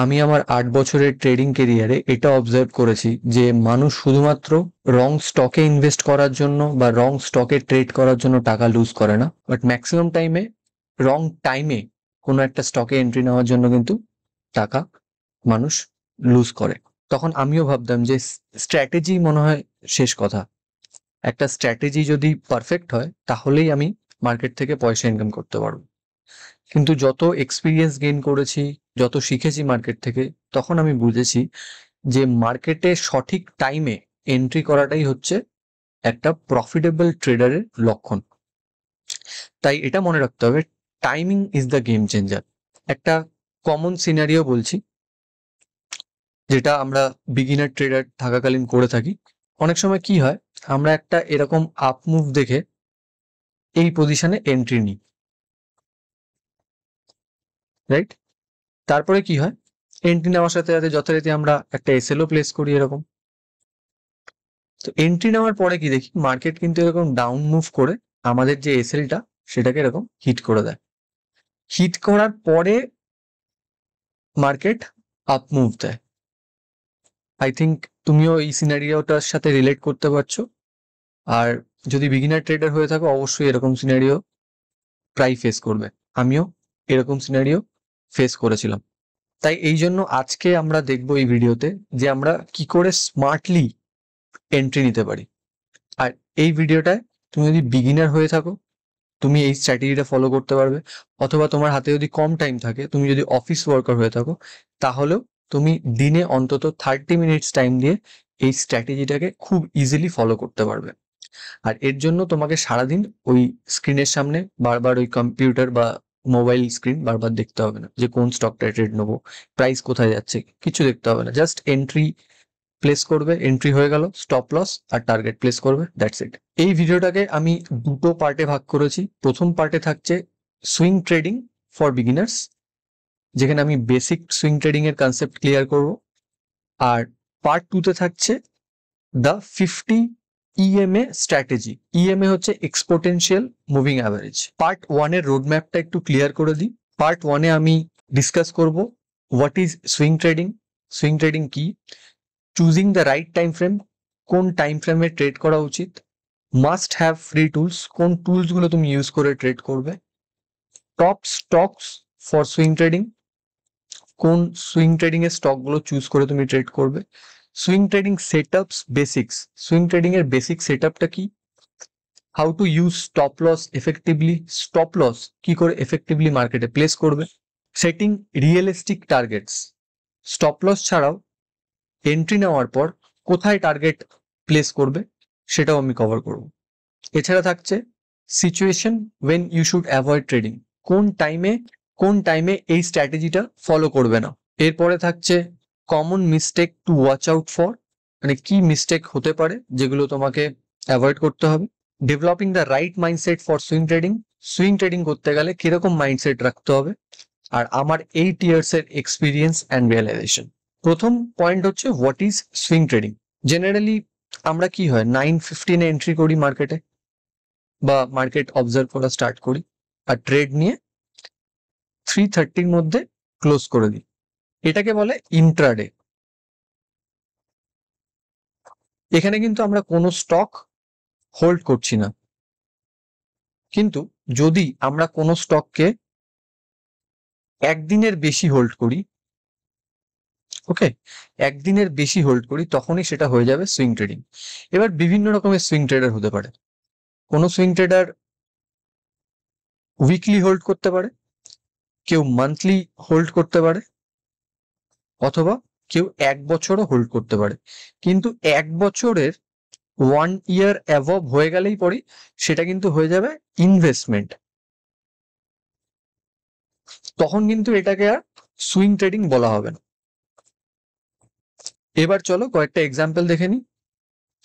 আমি আমার ৮ বছরের ট্রেডিং কেরিয়ারে এটা অবজার্ভ করেছি যে মানুষ শুধুমাত্র রং স্টকে ইনভেস্ট করার জন্য বা রং স্টকে ট্রেড করার জন্য টাকা লুজ করে না, বাট ম্যাক্সিমাম টাইমে রং টাইমে কোনো একটা স্টকে এন্ট্রি নেওয়ার জন্য কিন্তু টাকা মানুষ লুজ করে। তখন আমিও ভাবতাম যে স্ট্র্যাটেজি মনে হয় শেষ কথা। একটা স্ট্র্যাটেজি যদি পারফেক্ট হয় তাহলেই আমি মার্কেট থেকে পয়সা ইনকাম করতে পারবো। কিন্তু যত এক্সপিরিয়েন্স গেইন করেছি, যত শিখেছি মার্কেট থেকে, তখন আমি বুঝেছি যে মার্কেটে সঠিক টাইমে এন্ট্রি করাটাই হচ্ছে একটা প্রফিটেবল ট্রেডারের লক্ষণ। তাই এটা মনে রাখতে হবে, timing is the game changer. একটা কমন সিনারিও বলছি, যেটা আমরা বিগিনার ট্রেডার থাকাকালীন করে থাকি। অনেক সময় কি হয়, আমরা একটা এরকম আপ মুভ দেখে এই পজিশনে এন্ট্রি নিই, রাইট? তারপরে কি হয়, এন্ট্রি নেওয়ার সাথে সাথে যথারীতি আমরা একটা এসএলও প্লেস করি এরকম। তো এন্ট্রি নেওয়ার পরে কি দেখি, মার্কেট কিন্তু এরকম ডাউন মুভ করে আমাদের যে এসএলটা সেটাকে এরকম হিট করে দেয়। হিট করার পরে মার্কেট আপ মুভ দেয়। আই থিঙ্ক তুমিও এই সিনারিওটার সাথে রিলেট করতে পারছো। আর যদি বিগিনার ট্রেডার হয়ে থাকো, অবশ্যই এরকম সিনারিও প্রায় ফেস করবে। আমিও এরকম সিনারিও ফেস করেছিলাম। তাই এই জন্য আজকে আমরা দেখবো এই ভিডিওতে যে আমরা কি করে স্মার্টলি এন্ট্রি নিতে পারি। আর এই ভিডিওটায় তুমি যদি বিগিনার হয়ে থাকো, তুমি এই স্ট্র্যাটেজিটা ফলো করতে পারবে। অথবা তোমার হাতে যদি কম টাইম থাকে, তুমি যদি অফিস ওয়ার্কার হয়ে থাকো, তাহলেও তুমি দিনে অন্তত 30 মিনিটস টাইম দিয়ে এই স্ট্র্যাটেজিটাকে খুব ইজিলি ফলো করতে পারবে। আর এর জন্য তোমাকে সারাদিন ওই স্ক্রিনের সামনে বারবার ওই কম্পিউটার বা মোবাইল স্ক্রিন বারবার দেখতে হবে না যে কোন স্টকটা ট্রেড নেবো, প্রাইস কোথায় যাচ্ছে, কিছু দেখতে হবে না। জাস্ট এন্ট্রি প্লেস করবে, এন্ট্রি হয়ে গেল, স্টপ লস আর টার্গেট প্লেস করবে, দ্যাটস ইট। এই ভিডিওটাকে আমি দুটো পার্টে ভাগ করেছি। প্রথম পার্টে থাকছে সুইং ট্রেডিং ফর বিগিনার্স, যেখানে আমি বেসিক সুইং ট্রেডিং এর কনসেপ্ট ক্লিয়ার করব। আর পার্ট 2 তে থাকছে দ্য 50 ইএমএ স্ট্র্যাটেজি। ইএমএ হচ্ছে এক্সপোটেনশিয়াল মুভিং অ্যাভারেজ। পার্ট 1 এর রোড ম্যাপটা একটু ক্লিয়ার করে দিই। পার্ট 1 এ আমি ডিসকাস করব what is swing trading, swing trading কি, choosing the right time frame, কোন টাইম ফ্রেমে ট্রেড করা উচিত, মাস্ট হ্যাভ ফ্রি টুলস, কোন টুলসগুলো তুমি ইউজ করে ট্রেড করবে, top stocks for swing trading, কোন সুইং ট্রেডিং এর স্টকগুলো চুজ করে তুমি ট্রেড করবে, swing trading setups basics, swing trading এর বেসিক সেটআপটা কি, how to use stop loss effectively, stop loss কি করে এফেক্টিভলি মার্কেটে প্লেস করবে, setting realistic targets, stop loss ছাড়াও এন্ট্রি নেওয়ার পর কোথায় টার্গেট প্লেস করবে সেটাও আমি কভার করব। এছাড়া থাকছে situation when you should avoid trading, কোন টাইমে এই স্ট্র্যাটেজিটা ফলো করবে না। এরপরে থাকছে common mistake to watch out for, মানে কি মিস্টেক হতে পারে যেগুলো তোমাকে অ্যাভয়েড করতে হবে। Developing the right mindset for swing trading, swing trading করতে গেলে কিরকম মাইন্ডসেট রাখতে হবে। আর আমার 8 ইয়ার্স এর এক্সপিরিয়েন্স অ্যান্ড রিয়েলাইজেশন। প্রথম পয়েন্ট হচ্ছে what is swing trading. Generally আমরা কি হয় 9:15 এন্ট্রি করি মার্কেটে, বা মার্কেট অবজার্ভ করা স্টার্ট করি, আর ট্রেড নিয়ে 3:30 মধ্যে ক্লোজ করে দিই। এটাকে বলে ইন্ট্রাডে। এখানে কিন্তু আমরা কোনো স্টক হোল্ড করছি না। কিন্তু যদি আমরা কোনো স্টককে একদিনের বেশি হোল্ড করি, ওকে, একদিনের বেশি হোল্ড করি, তখনই সেটা হয়ে যাবে সুইং ট্রেডিং। এবার বিভিন্ন রকমের সুইং ট্রেডার হতে পারে। কোনো সুইং ট্রেডার উইকলি হোল্ড করতে পারে, কেউ মান্থলি হোল্ড করতে পারে, অথবা কেউ 1 বছরও হোল্ড করতে পারে। কিন্তু 1 বছরের 1 ইয়ার অ্যাভব হয়ে গেলেই পরে সেটা কিন্তু হয়ে যাবে ইনভেস্টমেন্ট। তখন কিন্তু এটাকে আর সুইং ট্রেডিং বলা হবে না। এবার চলো কয়েকটা এক্সাম্পল দেখে নিই।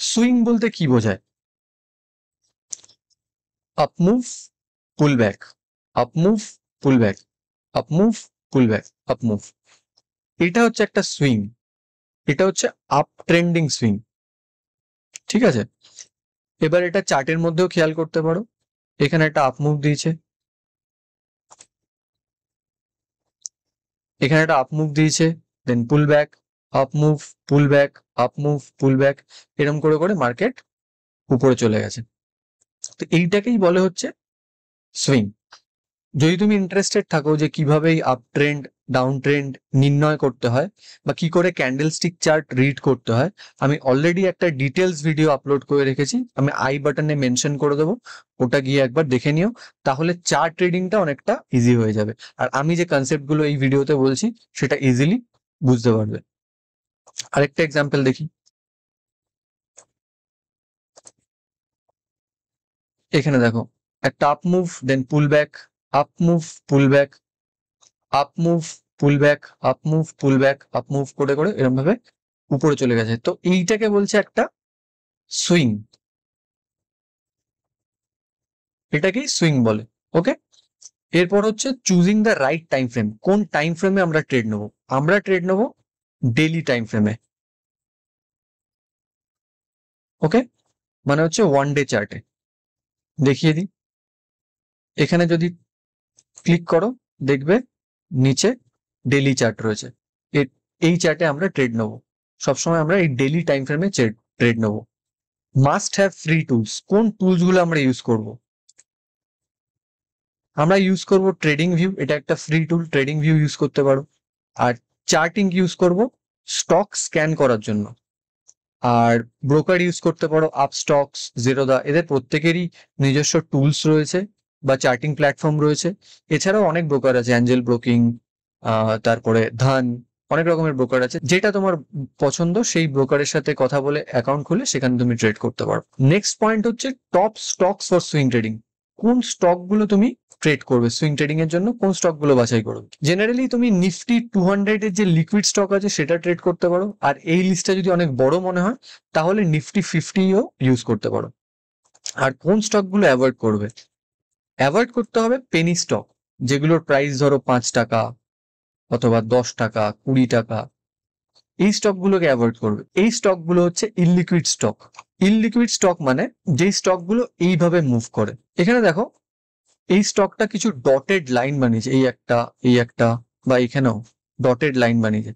সুইং বলতে কি বোঝায়? Up move, pull back, up move, pull back, up move, pull back, up move. এটা হচ্ছে একটা সুইং, এটা হচ্ছে আপ ট্রেন্ডিং সুইং, ঠিক আছে? এবার এটা চার্টের মধ্যেও খেয়াল করতে পারো, এখানে একটা আপ মুভ দিয়েছে, এখানে একটা আপ মুভ দিয়েছে, then pull back, up move, pull back, up move, pull back, এরকম করে করে মার্কেট উপরে চলে গেছে। তো এইটাকেই বলে হচ্ছে সুইং। যদি তুমি ইন্টারেস্টেড থাকো যে কিভাবে এই আপ ট্রেন্ড ডাউন ট্রেন্ড নির্ণয় করতে হয় বা কি করে ক্যান্ডেলস্টিক চার্ট রিড করতে হয়, আমি অলরেডি একটা ডিটেলস ভিডিও আপলোড করে রেখেছি, আমি আই বাটনে মেনশন করে দেবো, ওটা গিয়ে একবার দেখে নিও, তাহলে চার্ট ট্রেডিংটা অনেকটা ইজি হয়ে যাবে। আর আমি যে কনসেপ্টগুলো এই ভিডিওতে বলছি সেটা ইজিলি বুঝতে পারবে। আরেকটা এক্সাম্পল দেখি। এখানে দেখো একটা up move, then pull back, up move, pull back, up move, pull back, up move, pull back, up move করে করে এরকম ভাবে উপরে চলে গেছে। তো এইটাকে বলছে একটা সুইং, এটাকেই সুইং বলে। ওকে, এরপর হচ্ছে choosing the right time frame. কোন টাইম ফ্রেমে আমরা ট্রেড নেবো? আমরা ট্রেড নেবো ডেইলি টাইম ফ্রেমে। ওকে, মানে হচ্ছে ওয়ান ডে চার্টে। দেখিয়ে দিই, এখানে যদি ক্লিক করো দেখবে নিচে ডেইলি চার্ট রয়েছে। এই চার্টে আমরা ট্রেড নেবো, সবসময় আমরা এই ডেইলি টাইম ফ্রেমে ট্রেড নেবো। Must have free tools. কোন টুলস গুলো আমরা ইউজ করব? আমরা ইউজ করব ট্রেডিং ভিউ, এটা একটা ফ্রি টুল, ট্রেডিং ভিউ ইউজ করতে পারো। আর চার্টিং ইউজ করব স্টক স্ক্যান করার জন্য। আর ব্রোকার ইউজ করতে পারো আপস্টক্স, জেরোদা, এদের প্রত্যেকেরই নিজস্ব টুলস রয়েছে বা চার্টিং প্ল্যাটফর্ম রয়েছে। এছাড়াও অনেক ব্রোকার আছে, অ্যাঞ্জেল ব্রোকিং, তারপরে ধান, অনেক রকমের ব্রোকার আছে। যেটা তোমার পছন্দ সেই ব্রোকারের সাথে কথা বলে অ্যাকাউন্ট খুলে সেখানে তুমি ট্রেড করতে পারো। নেক্সট পয়েন্ট হচ্ছে top stocks for swing trading. কোন স্টক গুলো তুমি ট্রেড করবে সুইং ট্রেডিং এর জন্য, কোন স্টক গুলো বাছাই করবে? জেনারেলি তুমি নিফটি 200 এর যে লিকুইড স্টক আছে সেটা ট্রেড করতে পারো। আর এই লিস্টটা যদি অনেক বড় মনে হয় তাহলে নিফটি 50ও ইউজ করতে পারো। আর কোন স্টক গুলো অ্যাভয়েড করবে? অ্যাভয়েড করতে হবে পেনি স্টক, যেগুলোর প্রাইস ধরো 5 টাকা অথবা 10 টাকা, 20 টাকা, এই স্টক গুলোকে অ্যাভয়েড করবে। এই স্টক গুলো হচ্ছে ইললিকুইড স্টক। ইললিকুইড স্টক মানে যেই স্টক গুলো এইভাবে মুভ করে। এখানে দেখো এই স্টকটা কিছু ডটেড লাইন বানিয়েছে, এই একটা বা এখানেও ডটেড লাইন বানিয়েছে।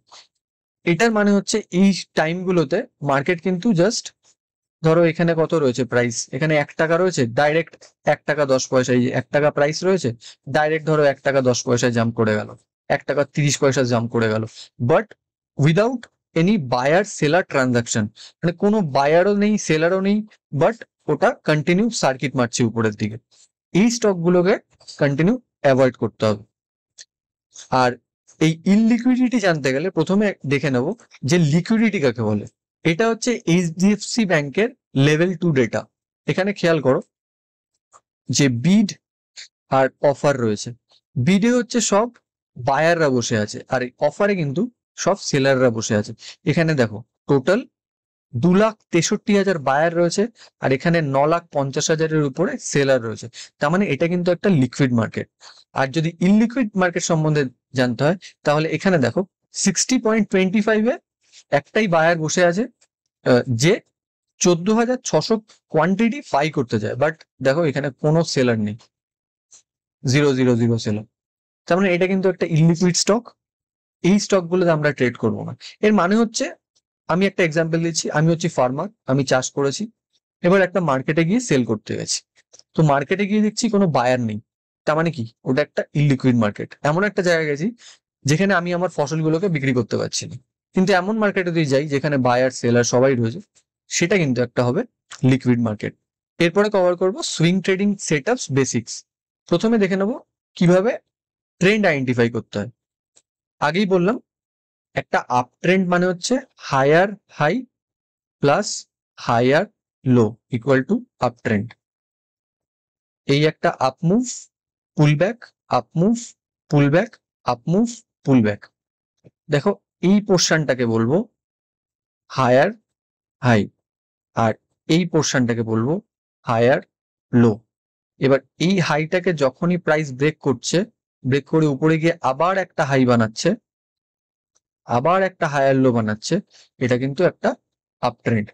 এটার মানে হচ্ছে এই টাইম গুলোতে মার্কেট কিন্তু জাস্ট ধরো এখানে কত রয়েছে প্রাইস, এখানে 1 টাকা রয়েছে, ডাইরেক্ট 1 টাকা 10 পয়সা, এই 1 টাকা প্রাইস রয়েছে, ডাইরেক্ট ধরো 1 টাকা 10 পয়সায় জাম্প করে গেল, 1 টাকা 30 পয়সা জাম্প করে গেল, but without any buyer seller transaction. মানে কোনো বায়ারও নেই, সেলারও নেই, বাট ওটা কন্টিনিউ সার্কিট মারছে উপরের দিকে। এই স্টক গুলোকে কন্টিনিউ অ্যাভয়েড করতে হবে। আর এই ইনলিকুইডিটি জানতে গেলে প্রথমে দেখে নেব যে লিকুইডিটি কাকে বলে। এটা হচ্ছে এইচডিএফসি ব্যাংকের লেভেল 2 ডেটা। এখানে খেয়াল করো যে বিড আর অফার রয়েছে। বিডে হচ্ছে সব বায়াররা বসে আছে, আর এই অফারে কিন্তু সব সেলাররা বসে আছে। এখানে দেখো টোটাল 2,63,000 বায়ার রয়েছে, আর এখানে 9,50,000-এর উপরে সেলার রয়েছে। তার মানে এটা কিন্তু একটা লিকুইড মার্কেট। আর যদি ইনলিকুইড মার্কেট সম্বন্ধে জানতে হয় তাহলে এখানে দেখো 60.25-এ একটাই বায়ার বসে আছে, যে 14,600 কোয়ান্টিটি বাই করতে চায়, বাট দেখো এখানে কোনো সেলার নেই, 0 সেলার। তার মানে এটা কিন্তু একটা ইনলিকুইড স্টক। এই স্টক গুলোতে আমরা ট্রেড করবো না। এর মানে হচ্ছে, আমি একটা এক্সাম্পল দিচ্ছি, আমি হচ্ছি ফার্মার, আমি চাষ করেছি, এবার একটা মার্কেটে গিয়ে সেল করতে গেছি, তো মার্কেটে গিয়ে দেখছি কোনো বায়ার নেই, তার মানে কি ওটা একটা ইলিকুইড মার্কেট। এমন একটা জায়গায় গেছি যেখানে আমি আমার ফসলগুলোকে বিক্রি করতে পারছি না। কিন্তু এমন মার্কেটে যদি যাই যেখানে বায়ার সেলার সবাই রয়েছে, সেটা কিন্তু একটা হবে লিকুইড মার্কেট। এরপরে কভার করব সুইং ট্রেডিং সেটআপস বেসিক্স। প্রথমে দেখে নেব কিভাবে ট্রেন্ড আইডেন্টিফাই করতে হয়। আগেই বললাম একটা আপ ট্রেন্ড মানে হচ্ছে higher high plus higher low equal to up trend. এই একটা up move, pull back, up move, pull back, up move, pull back. দেখো এই পোর্শনটাকে বলবো হায়ার হাই, আর এই পোর্শনটাকে বলবো হায়ার লো। এবার এই হাইটাকে যখনই প্রাইস ব্রেক করছে, ব্রেক করে উপরে গিয়ে আবার একটা হাই বানাচ্ছে, আবার একটা হায়ার লো বানাচ্ছে, এটা কিন্তু একটা আপ ট্রেন্ড।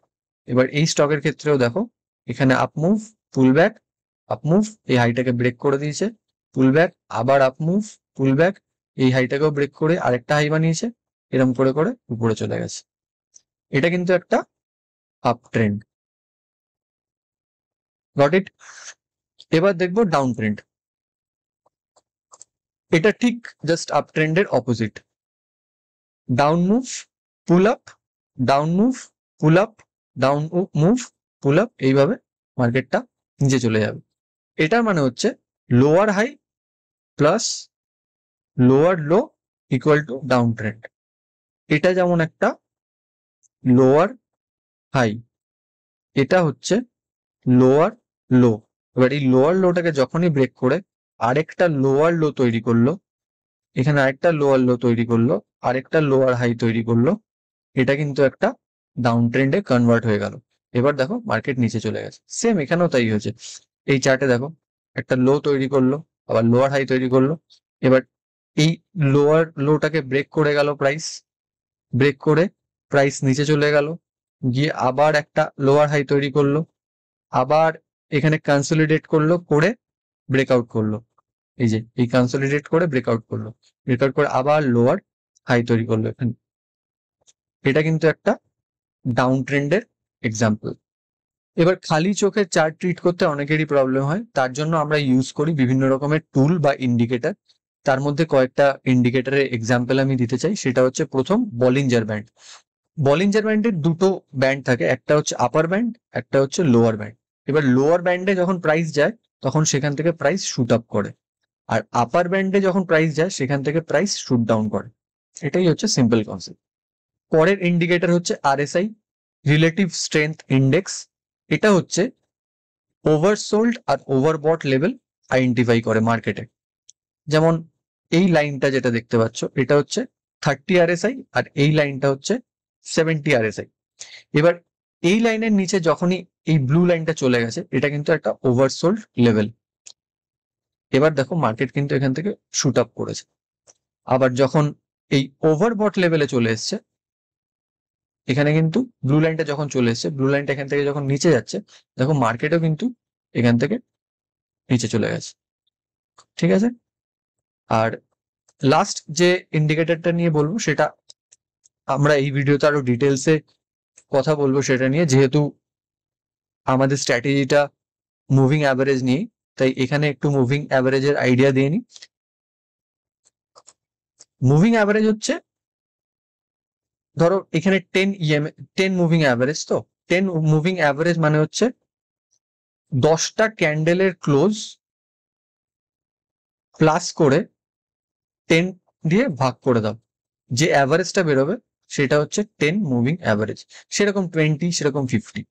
এবার এই স্টকের ক্ষেত্রেও দেখো এখানে up move, pull back, up move, এই হাইটাকে ব্রেক করে দিয়েছে, পুল ব্যাক, আবার আপ মুভ, পুল ব্যাক, এই হাইটাকেও ব্রেক করে আরেকটা হাই বানিয়েছে, এরকম করে করে উপরে চলে গেছে। এটা কিন্তু একটা আপ ট্রেন্ড। Got it? এবার দেখবো ডাউন ট্রেন্ড। এটা ঠিক জাস্ট আপ ট্রেন্ডের opposite. Down move, pull up, down move, pull up, down move, pull up, এইভাবে মার্কেটটা নিচে চলে যাবে। এটার মানে হচ্ছে lower high plus lower low equal to down trend. এটা যেমন একটা লোয়ার হাই, এটা হচ্ছে লোয়ার লো। এবার এই লোয়ার লোটাকে যখনই ব্রেক করে আরেকটা লোয়ার লো তৈরি করলো, এখানে আরেকটা লোয়ার লো তৈরি করলো, আরেকটা লোয়ার হাই তৈরি করলো, এটা কিন্তু একটা ডাউন ট্রেন্ডে কনভার্ট হয়ে গেল। এবার দেখো মার্কেট নিচে চলে গেছে। সেম এখানেও তাই হয়েছে। এই চার্টে দেখো একটা লো তৈরি করলো, আবার লোয়ার হাই তৈরি করলো, এবার এই লোয়ার লোটাকে ব্রেক করে গেল প্রাইস, ব্রেক করে প্রাইস নিচে চলে গেল, গিয়ে আবার একটা লোয়ার হাই তৈরি করলো, আবার এখানে কনসলিডেট করলো, করে ব্রেকআউট করলো। এই যে এই কনসলিডেট করে ব্রেকআউট করলো, ব্রেকআউট করে আবার লোয়ার হাই তৈরি করলো এখানে। এটা কিন্তু একটা ডাউন ট্রেন্ডের এক্সাম্পল। এবার খালি চোখে চার্ট ট্রিট করতে অনেকেরই প্রবলেম হয়, তার জন্য আমরা ইউজ করি বিভিন্ন রকমের টুল বা ইন্ডিকেটর। তার মধ্যে কয়েকটা ইন্ডিকেটরের এক্সাম্পল আমি দিতে চাই। সেটা হচ্ছে প্রথম বলিঞ্জার ব্যান্ড। বলিঞ্জার ব্যান্ডের দুটো ব্যান্ড থাকে, একটা হচ্ছে আপার ব্যান্ড, একটা হচ্ছে লোয়ার ব্যান্ড। এবার লোয়ার ব্যান্ডে যখন প্রাইস যায় তখন সেখান থেকে প্রাইস শুট আপ করে, আর আপার ব্যান্ডে যখন প্রাইস যায় সেখান থেকে প্রাইস শুট ডাউন করে। এটাই হচ্ছে সিম্পল কনসেপ্ট। পরের ইন্ডিকেটর হচ্ছে আরএসআই, রিলেটিভ স্ট্রেংথ ইন্ডেক্স। এটা হচ্ছে ওভারসোল্ড আর ওভারবট লেভেল আইডেন্টিফাই করে মার্কেটে। যেমন এই লাইনটা যেটা দেখতে পাচ্ছ, এটা হচ্ছে 30 আরএসআই, আর এই লাইনটা হচ্ছে 70 আরএসআই। এবার এই লাইনের নিচে যখনই এই ব্লু লাইনটা চলে গেছে, এটা কিন্তু একটা ওভারসোল্ড লেভেল। এবার দেখো মার্কেট কিন্তু এখান থেকে শুট আপ করেছে। আবার যখন এই ওভারবট লেভেলে চলে এসছে, এখানে কিন্তু ব্লু লাইনটা যখন চলে এসছে, ব্লু লাইনটা এখান থেকে যখন নিচে যাচ্ছে, দেখো মার্কেটও কিন্তু এখান থেকে নিচে চলে গেছে। ঠিক আছে? আর লাস্ট যে ইন্ডিকেটরটা নিয়ে বলবো, সেটা আমরা এই ভিডিওতে আরো ডিটেলসে কথা বলবো সেটা নিয়ে, যেহেতু আমাদের স্ট্র্যাটেজিটা মুভিং অ্যাভারেজ নিয়ে, তাই এখানে একটু মুভিং অ্যাভারেজের আইডিয়া দিয়ে নিই। মুভিং অ্যাভারেজ হচ্ছে, ধরো এখানে 10 মুভিং অ্যাভারেজ, তো 10 মুভিং অ্যাভারেজ মানে হচ্ছে 10টা ক্যান্ডেলের ক্লোজ প্লাস করে 10 দিয়ে ভাগ করে দাও, যে অ্যাভারেজটা বেরোবে সেটা হচ্ছে 10 মুভিং অ্যাভারেজ। সেরকম 20, সেরকম 50।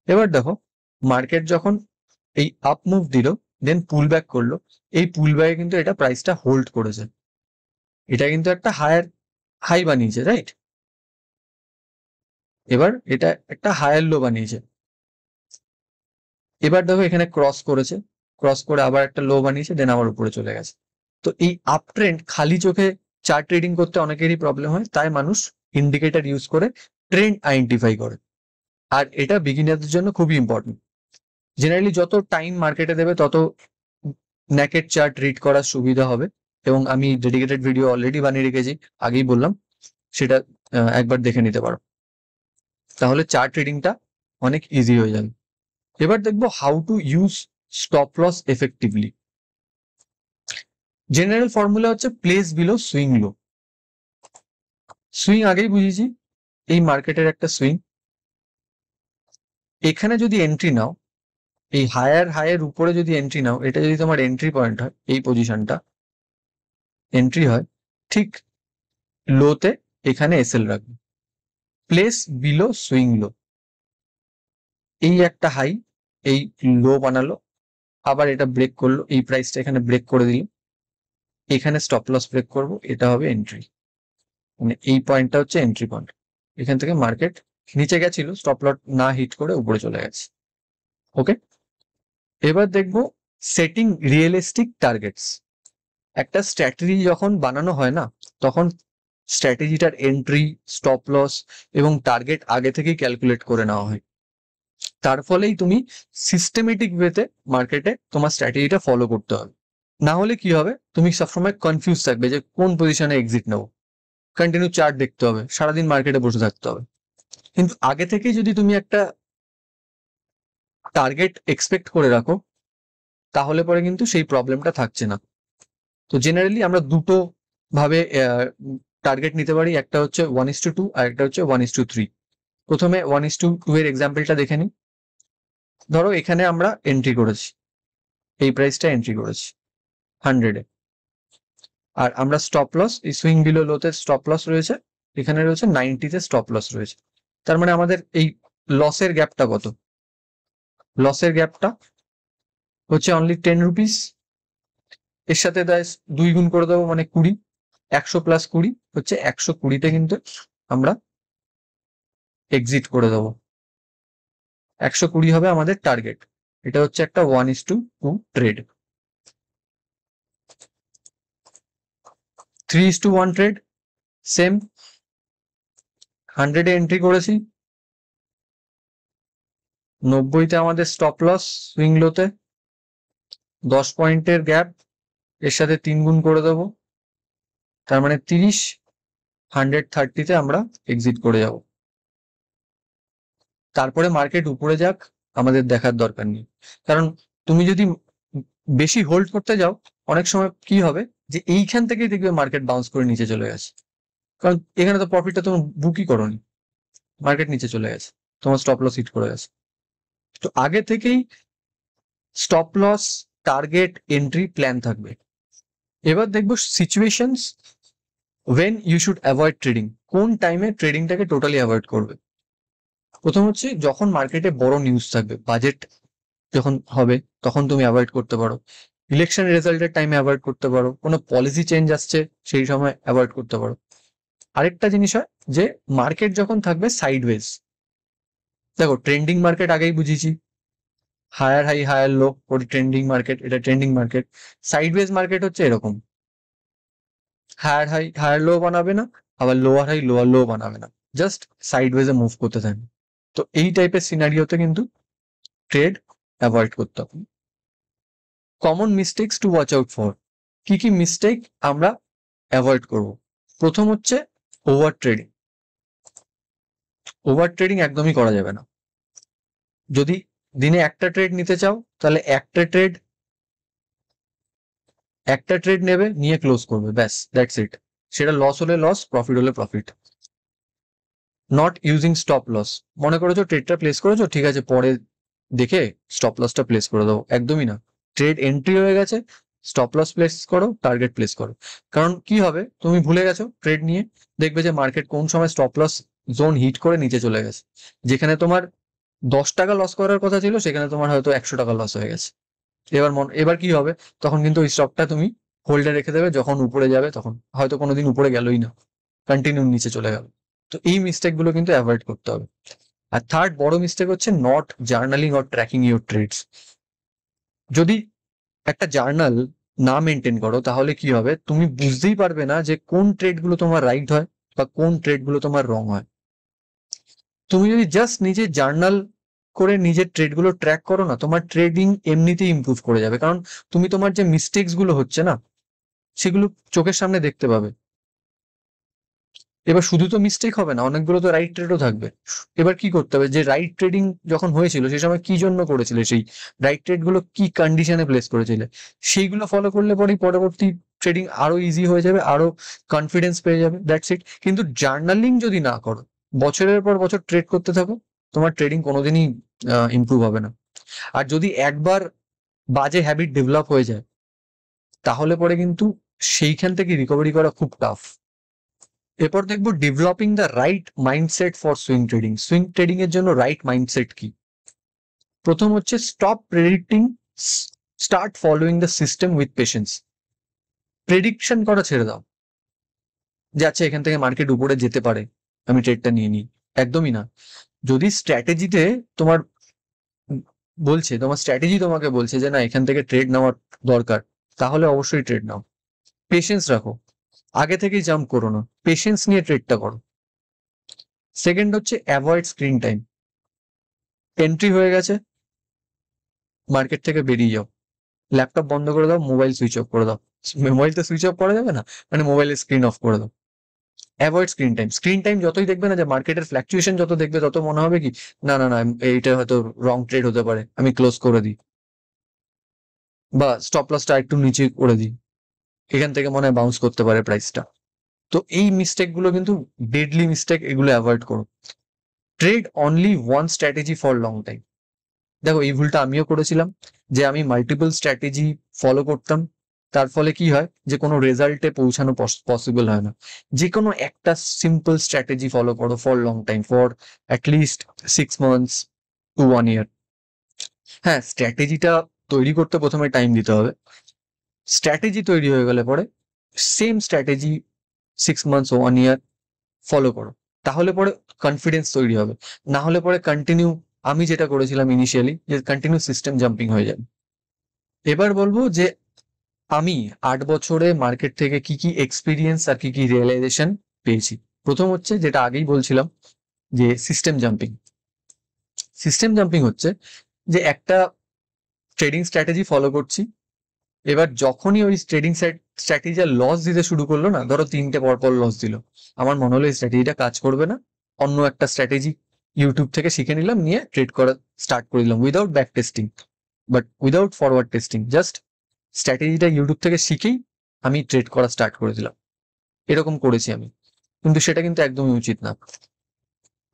এবার দেখো মার্কেট যখন এই আপ মুভ দিল, দেন পুল ব্যাক করলো, এই পুল ব্যাকে কিন্তু এটা প্রাইসটা হোল্ড করেছে, এটা কিন্তু একটা হায়ার হাই বানিয়েছে, রাইট? এবার এটা একটা হায়ার লো বানিয়েছে। এবার দেখো এখানে ক্রস করেছে, ক্রস করে আবার একটা লো বানিয়েছে, দেন আবার উপরে চলে গেছে। তো এই আপ ট্রেন্ড খালি চোখে চার্ট ট্রেডিং করতে অনেকেরই প্রবলেম হয়, তাই মানুষ ইন্ডিকেটর ইউজ করে ট্রেন্ড আইডেন্টিফাই করে। আর এটা বিগিনারদের জন্য খুবই ইম্পর্টেন্ট। জেনারেলি যত টাইম মার্কেটে দেবে তত নেকেড চার্ট রিড করার সুবিধা হবে, এবং আমি ডেডিকেটেড ভিডিও অলরেডি বানিয়ে রেখেছি, আগেই বললাম, সেটা একবার দেখে নিতে পারো। তাহলে চার্ট ট্রেডিংটা অনেক ইজি হয়ে যাবে। এবার দেখবো how to use stop loss effectively. General formula হচ্ছে place below swing low. Swing আগেই বুঝেছি, এই মার্কেটের একটা সুইং। এখানে যদি এন্ট্রি নাও, এই হায়ার উপরে যদি এন্ট্রি নাও, এটা যদি তোমার এন্ট্রি পয়েন্ট হয়, এই পজিশনটা এন্ট্রি হয়, ঠিক লোতে এখানে এসএল রাখবে। প্লেস বিলো সুইং লো, এই একটা হাই, এই লো বানালো, আবার এটা ব্রেক করলো, এই প্রাইসটা এখানে ব্রেক করে দিল, এখানে স্টপ লস ব্রেক করবো, এটা হবে এন্ট্রি। মানে এই পয়েন্টটা হচ্ছে এন্ট্রি পয়েন্ট। এখান থেকে মার্কেট নিচে গেছিল, স্টপ লস না হিট করে উপরে চলে গেছে। ওকে, এবার দেখবো সেটিং রিয়েলিস্টিক টার্গেটস। একটা স্ট্র্যাটেজি যখন বানানো হয় না, তখন স্ট্র্যাটেজিটার এন্ট্রি, স্টপ লস এবং টার্গেট আগে থেকেই ক্যালকুলেট করে নেওয়া হয়। তার ফলেই তুমি সিস্টেমেটিক ওয়েতে মার্কেটে তোমার স্ট্র্যাটেজিটা ফলো করতে হবে। না হলে কি হবে, তুমি সবসময় কনফিউজ থাকবে যে কোন পজিশনে এক্সিট নেবো, কন্টিনিউ চার্ট দেখতে হবে, সারাদিন মার্কেটে বসে থাকতে হবে। কিন্তু আগে থেকেই যদি তুমি একটা টার্গেট এক্সপেক্ট করে রাখো, তাহলে পরে কিন্তু সেই প্রবলেমটা থাকছে না। তো জেনারেলি আমরা দুটো ভাবে টার্গেট নিতে পারি, একটা হচ্ছে 1:2 আর একটা হচ্ছে 1:3। প্রথমে 1:2 এর এক্সাম্পলটা দেখে নিই। ধরো এখানে আমরা এন্ট্রি করেছি, এই প্রাইসটা এন্ট্রি করেছি 100-এ, আর আমরা স্টপ লস, এই সুইং বিলো লোতে স্টপ লস রয়েছে, এখানে রয়েছে 90-তে স্টপ লস রয়েছে। তার মানে আমাদের এই লসের গ্যাপটা কত? লসের গ্যাপটা হচ্ছে অনলি 10 রুপিস। এর সাথে 2 গুণ করে দেবো, মানে 20। 100 প্লাস 20 হচ্ছে 120-তে কিন্তু আমরা এক্সিট করে দেবো। 120 হবে আমাদের টার্গেট। এটা হচ্ছে একটা 1:2 ট্রেড। 3:1 ট্রেড সেম, 100-এ এন্ট্রি করেছি, 90-তে আমাদের স্টপ লস সুইং লোতে, 10 পয়েন্টের গ্যাপ, এর সাথে 3 গুণ করে দেবো, তার মানে 30। 130-তে আমরা এক্সিট করে যাব। তারপরে মার্কেট উপরে যাক, আমাদের দেখার দরকার নেই। কারণ তুমি যদি বেশি হোল্ড করতে যাও, অনেক সময় কি হবে যে এইখান থেকেই দেখবে মার্কেট বাউন্স করে নিচে চলে গেছে। কারণ এখানে তো প্রফিটটা তোমার বুকই করোনি, মার্কেট নিচে চলে গেছে, তোমার স্টপ লস হিট করে গেছে। তো আগে থেকেই stop loss, target, entry plan থাকবে। এবার দেখবো situations when you should avoid trading, কোন টাইমে ট্রেডিংটাকে টোটালি অ্যাভয়েড করবে। প্রথম হচ্ছে যখন মার্কেটে বড় নিউজ থাকবে, বাজেট যখন হবে তখন তুমি অ্যাভয়েড করতে পারো, ইলেকশন রেজাল্টের টাইমে অ্যাভয়েড করতে পারো, কোনো পলিসি চেঞ্জ আসছে সেই সময় অ্যাভয়েড করতে পারো। আরেকটা জিনিস হয় যে মার্কেট যখন থাকবে সাইডওয়েজ, দেখো ট্রেন্ডিং মার্কেট আগেই বুঝিয়েছি, হায়ার হাই হায়ার লো, ওটি ট্রেন্ডিং মার্কেট, এটা ট্রেন্ডিং মার্কেট। সাইডওয়েজ মার্কেট হচ্ছে এরকম, হায়ার হাই হায়ার লো বানাবে না, আবার লোয়ার হাই লোয়ার লো বানাবে না, জাস্ট সাইডওয়েজে মুভ করতে থাকবে। তো এই টাইপের সিনারিওতে কিন্তু ট্রেড অ্যাভয়েড করতে হবে। Common mistakes two watch out for, কি কি মিস্টেক আমরা অ্যাভয়েড করব। প্রথম হচ্ছে ওভার ট্রেডিং। ওভার ট্রেডিং একদমই করা যাবে না। যদি দিনে একটা ট্রেড নিতে চাও, তাহলে একটা ট্রেড নেবে, নিয়ে ক্লোজ করবে, ব্যাস, দ্যাটস ইট। সেটা লস হলে লস, প্রফিট হলে profit. Not using stop loss, মনে করেছো ট্রেডটা প্লেস করেছো, ঠিক আছে পরে দেখে স্টপ লসটা প্লেস করে দাও, একদমই না। ট্রেড এন্ট্রি হয়ে গেছে, স্টপ লস প্লেস করো, টার্গেট প্লেস করো। কারণ কি হবে, তুমি ভুলে গেছো ট্রেড নিয়ে, দেখবে যে মার্কেট কোন সময় স্টপ লস জোন হিট করে নিচে চলে গেছে, যেখানে তোমার 10 টাকা লস করার কথা ছিল সেখানে তোমার হয়তো 100 টাকা লস হয়ে গেছে। এবার কি হবে, তখন কিন্তু ওই স্টকটা তুমি হোল্ডে রেখে দেবে, যখন উপরে যাবে তখন হয়তো কোনোদিন উপরে গেলই না, কন্টিনিউ নিচে চলে গেল। তো এই মিস্টেক গুলো কিন্তু অ্যাভয়েড করতে হবে। আর থার্ড বড় মিস্টেক হচ্ছে not journaling or tracking your trades. যদি একটা জার্নাল না মেনটেন করো, তাহলে কি হবে, তুমি বুঝতেই পারবে না যে কোন ট্রেড গুলো তোমার রাইট হয় বা কোন ট্রেড গুলো তোমার রং হয়। তুমি যদি জাস্ট নিজে জার্নাল করে নিজের ট্রেড গুলো ট্র্যাক করো না, তোমার ট্রেডিং এমনিতেই ইমপ্রুভ করে যাবে। কারণ তুমি তোমার যে মিস্টেকস গুলো হচ্ছে না, সেগুলো চোখের সামনে দেখতে পাবে। এবার শুধু তো মিস্টেক হবে না, অনেকগুলো তো রাইট ট্রেডও থাকবে। এবার কি করতে হবে, যে রাইট ট্রেডিং যখন হয়েছিল সেই সময় কি জন্য করেছিলে, সেই রাইট ট্রেড গুলো কি কন্ডিশনে প্লেস করেছিলে, সেইগুলো ফলো করলে পরেই পরবর্তী ট্রেডিং আরো ইজি হয়ে যাবে, আরো কনফিডেন্স পেয়ে যাবে, দ্যাটস ইট। কিন্তু জার্নালিং যদি না করো, বছরের পর বছর ট্রেড করতে থাকো, তোমার ট্রেডিং কোনোদিনই ইমপ্রুভ হবে না। আর যদি একবার বাজে হ্যাবিট ডেভেলপ হয়ে যায়, তাহলে পরে কিন্তু সেইখান থেকে রিকভারি করা খুব টাফ। এরপর দেখবো developing the right mindset for swing trading. Swing trading এর জন্য রাইট মাইন্ডসেট কি? প্রথম হচ্ছে stop predicting, start following the system with patience. Prediction করা ছেড়ে দাও, যে আচ্ছা এখান থেকে মার্কেট উপরে যেতে পারে, আমি ট্রেডটা নিয়ে নিই, একদমই না। যদি স্ট্র্যাটেজিতে তোমার বলছে, তোমার স্ট্র্যাটেজি তোমাকে বলছে যে না এখান থেকে ট্রেড নেওয়ার দরকার, তাহলে অবশ্যই ট্রেড নাও। পেশেন্স রাখো, আগে থেকেই জাম্প করো না, পেশেন্স নিয়ে ট্রেডটা করো। সেকেন্ড হচ্ছে অ্যাভয়েড স্ক্রিন টাইম। এন্ট্রি হয়ে গেছে, মার্কেট থেকে বেরিয়ে যাও, ল্যাপটপ বন্ধ করে দাও, মোবাইল সুইচ অফ করে দাও। মোবাইল তো সুইচ অফ করা যাবে না, মানে মোবাইলের স্ক্রিন অফ করে দাও। Avoid screen time. Screen time যতই দেখবে না, যে মার্কেটের ফ্ল্যাকচুয়েশন যত দেখবে, তত মনে হবে কি না না না, এইটা হয়তো রং ট্রেড হতে পারে, আমি ক্লোজ করে দিই, বা স্টপ লসটা একটু নিচে করে দিই, এখান থেকে মনে হয় বাউন্স করতে পারে প্রাইসটা। তো এই মিস্টেক গুলো কিন্তু ডেডলি মিস্টেক, এগুলো অ্যাভয়েড করো। Trade only one strategy for long time. দেখো এই ভুলটা আমিও করেছিলাম, যে আমি মাল্টিপল স্ট্র্যাটেজি ফলো করতাম, তার ফলে কি হয় যে কোনো রেজাল্টে পৌঁছানো পসিবল হয় না। যে কোনো একটা সিম্পল স্ট্র্যাটেজি ফলো করো for long time, for at least 6 months to 1 year। হ্যাঁ, স্ট্র্যাটেজিটা তৈরি করতে প্রথমে টাইম দিতে হবে। স্ট্র্যাটেজি তৈরি হয়ে গেলে পরে সেম স্ট্র্যাটেজি 6 months ও 1 year ফলো করো, তাহলে পরে কনফিডেন্স তৈরি হবে। না হলে পরে কন্টিনিউ, আমি যেটা করেছিলাম ইনিশিয়ালি, যে কন্টিনিউ সিস্টেম জাম্পিং হয়ে যাবে। এবার বলবো যে আমি 8 বছরে মার্কেট থেকে কি কি এক্সপিরিয়েন্স আর কি কি রিয়েলাইজেশন পেয়েছি। প্রথম হচ্ছে, যেটা আগেই বলছিলাম, যে সিস্টেম জাম্পিং। সিস্টেম জাম্পিং হচ্ছে যে একটা ট্রেডিং স্ট্র্যাটেজি ফলো করছি, এবার যখনই ওই ট্রেডিং স্ট্র্যাটেজি লস দিতে শুরু করলো না, ধরো 3টে পরপর লস দিল, আমার মনে হলো এই স্ট্র্যাটেজিটা কাজ করবে না, অন্য একটা স্ট্র্যাটেজি ইউটিউব থেকে শিখে নিলাম, নিয়ে ট্রেড করা স্টার্ট করে দিলাম without back testing, but without forward testing, just স্ট্র্যাটেজিটা ইউটিউব থেকে শিখেই আমি ট্রেড করা স্টার্ট করে দিলাম। এরকম করেছি আমি, কিন্তু সেটা কিন্তু একদমই উচিত না।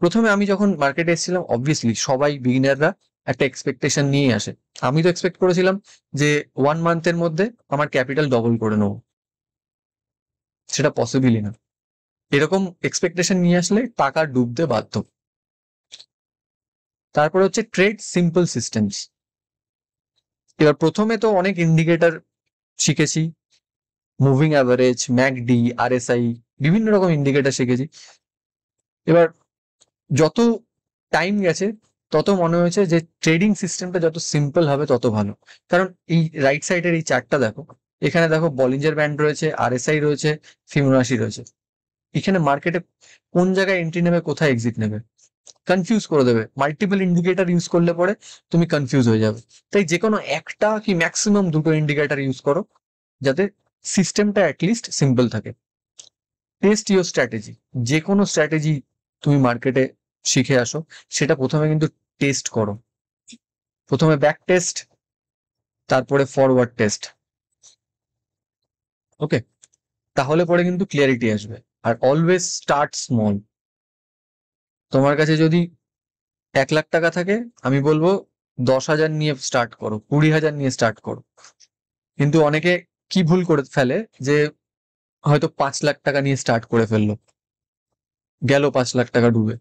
প্রথমে আমি যখন মার্কেটে এসেছিলাম, অবভিয়াসলি সবাই বিগিনাররা একটা এক্সপেকটেশন নিয়ে আসে। আমি তো এক্সপেক্ট করেছিলাম যে 1 মান্থের মধ্যে আমার ক্যাপিটাল ডবল করে নেবো, সেটা পসিবলই না। এরকম এক্সপেকটেশন নিয়ে আসলে টাকা ডুবতে বাধ্য। তারপরে হচ্ছে ট্রেড সিম্পল সিস্টেমস। এবার প্রথমে তো অনেক ইন্ডিকেটর শিখেছি, মুভিং অ্যাভারেজ, ম্যাকডি, আরএসআই, বিভিন্ন রকম ইন্ডিকেটর শিখেছি। এবার যত টাইম গেছে, তত মনে হয়েছে যে ট্রেডিং সিস্টেমটা যত সিম্পল হবে তত ভালো। কারণ এই রাইট সাইডের এই চার্টটা দেখো, এখানে দেখো বলিঞ্জার ব্যান্ড রয়েছে, আরএসআই রয়েছে, ফিবোনাচি রয়েছে। এখানে মার্কেটে কোন জায়গায় এন্ট্রি নেবে, কোথায় এক্সিট নেবে, কনফিউজ করে দেবে। মাল্টিপল ইন্ডিকেটর ইউজ করলে পরে তুমি কনফিউজ হয়ে যাবে। তাই যে কোনো একটা কি ম্যাক্সিমাম দুটো ইন্ডিকেটর ইউজ করো, যাতে সিস্টেমটা অ্যাটলিস্ট সিম্পল থাকে। Test your strategy. যে কোনো স্ট্র্যাটেজি তুমি মার্কেটে শিখে আসো, সেটা প্রথমে কিন্তু টেস্ট করো। প্রথমে ব্যাক টেস্ট, তারপরে ফরওয়ার্ড টেস্ট। ওকে, তাহলে পরে কিন্তু ক্লিয়ারিটি আসবে। Are always start small. তোমার কাছে যদি 1 লাখ টাকা থাকে, আমি বলবো 10,000 নিয়ে স্টার্ট করো, 20,000 নিয়ে স্টার্ট করো। কিন্তু অনেকে কি ভুল করে ফেলে, যে হয়তো 5 লাখ টাকা নিয়ে স্টার্ট করে ফেললো, গেল 5 লাখ টাকা ডুবে।